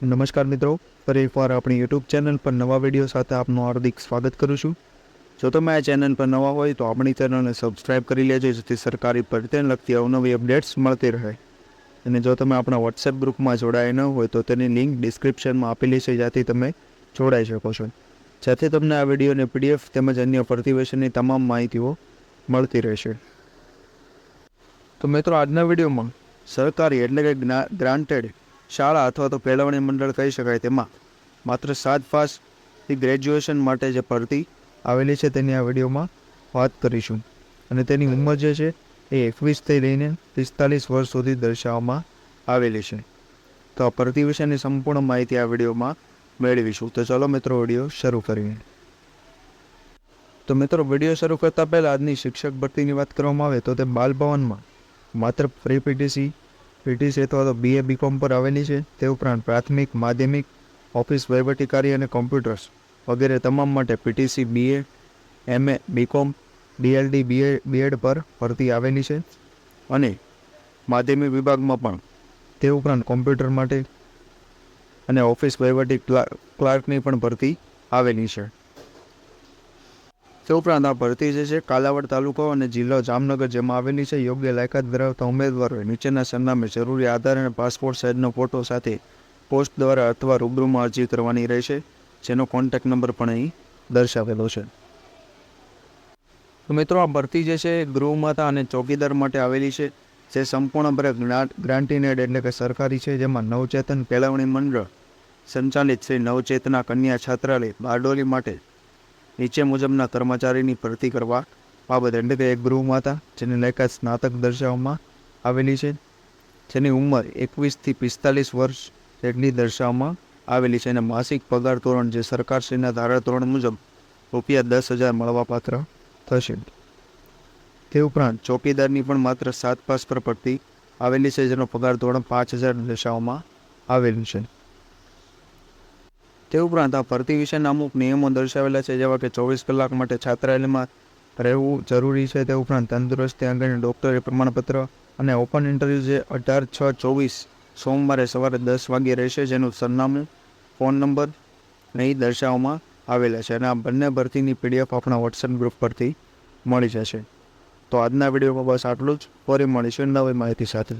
નમસ્કાર મિત્રો, ફરી એકવાર આપણી યુટ્યુબ ચેનલ પર નવા વિડીયો સાથે આપનું હાર્દિક સ્વાગત કરું છું। જો તમે આ ચેનલ પર નવા હોય તો આપણી ચેનલને સબસ્ક્રાઇબ કરી લેજો, જેથી સરકારી ભરતીને લગતી અવનવી અપડેટ્સ મળતી રહે। અને જો તમે આપણા વોટ્સએપ ગ્રુપમાં જોડાયા ન હોય તો તેની લિંક ડિસ્ક્રિપ્શનમાં આપેલી છે, જ્યાંથી તમે જોડાઈ શકો છો, જેથી તમને આ વિડીયોની PDF તેમજ અન્ય ભરતી વિશેની તમામ માહિતીઓ મળતી રહેશે। તો મિત્રો, આજના વિડીયોમાં સરકારી એટલે કે ગ્રાન્ટેડ શાળા અથવા તો કેળવણી મંડળ કહી શકાય તેમાં માત્ર 7 પાસથી ગ્રેજ્યુએશન માટે જે ભરતી આવેલી છે તેની આ વિડીયોમાં વાત કરીશું। અને તેની ઉંમર જે છે એ 21થી લઈને 45 વર્ષ સુધી દર્શાવવામાં આવેલી છે। તો આ ભરતી વિશેની સંપૂર્ણ માહિતી આ વિડીયોમાં મેળવીશું। તો ચલો મિત્રો, વિડીયો શરૂ કરીએ। તો મિત્રો, વિડીયો શરૂ કરતાં પહેલાં આજની શિક્ષક ભરતીની વાત કરવામાં આવે તો તે બાલભવનમાં માત્ર પ્રી પીટીસી અથવા તો BA BCom પર આવેલી છે। તે ઉપરાંત પ્રાથમિક, માધ્યમિક, ઓફિસ વહીવટી કાર્ય અને કોમ્પ્યુટર્સ વગેરે તમામ માટે PTC, BA, MA, BCom, DLD, BEd પર ભરતી આવેલી છે। અને માધ્યમિક વિભાગમાં પણ તે ઉપરાંત કોમ્પ્યુટર માટે અને ઓફિસ વહીવટી ક્લાર્કની પણ ભરતી આવેલી છે। તે ઉપરાંત આ ભરતી જે છે કાલાવડ તાલુકો અને જિલ્લો જામનગર જેમાં આવેલી છે। યોગ્ય લાયકાત ધરાવતા ઉમેદવારોએ નીચેના સરનામે જરૂરી આધાર અને પાસપોર્ટ સાઇઝનો ફોટો સાથે પોસ્ટ દ્વારા અથવા રૂબરૂમાં અરજી કરવાની રહેશે, જેનો કોન્ટેક્ટ નંબર પણ અહીં દર્શાવેલો છે। તો મિત્રો, આ ભરતી જે છે ગૃહમાતા અને ચોકીદાર માટે આવેલી છે, જે સંપૂર્ણપણે ગ્રાન્ટીનેડ એટલે કે સરકારી છે। જેમાં નવચેતન કેળવણી મંડળ સંચાલિત શ્રી નવચેતના કન્યા છાત્રાલય બારડોલી માટે નીચે મુજબના કર્મચારીની ભરતી કરવા બાબત એટલે કે એક ગૃહમાતા જેની લાયકાત સ્નાતક દર્શાવવામાં આવેલી છે, જેની ઉંમર 21થી 45 વર્ષ જેટલી દર્શાવવામાં આવેલી છે, અને માસિક પગાર ધોરણ જે સરકારશ્રીના ધારા ધોરણ મુજબ ₹10,000 મળવાપાત્ર થશે। તે ઉપરાંત ચોકીદારની પણ માત્ર 7 પાસ પર ભરતી આવેલી છે, જેનો પગાર ધોરણ 5,000 દર્શાવવામાં આવેલું છે। તે ઉપરાંત આ ભરતી વિશેના અમુક નિયમો દર્શાવેલા છે, જેવા કે 24 કલાક માટે છાત્રાલયમાં રહેવું જરૂરી છે। તે ઉપરાંત તંદુરસ્તી અંગેનું ડૉક્ટરી પ્રમાણપત્ર અને ઓપન ઇન્ટરવ્યૂ જે 18/6/24 સોમવારે સવારે 10 વાગ્યે રહેશે, જેનું સરનામું, ફોન નંબર અહીં દર્શાવવામાં આવેલા છે। અને આ બંને ભરતીની PDF આપણા વોટ્સએપ ગ્રુપ પરથી મળી જશે। તો આજના વિડીયોમાં બસ આટલું જ। ફરી મળીશું નવી માહિતી સાથે।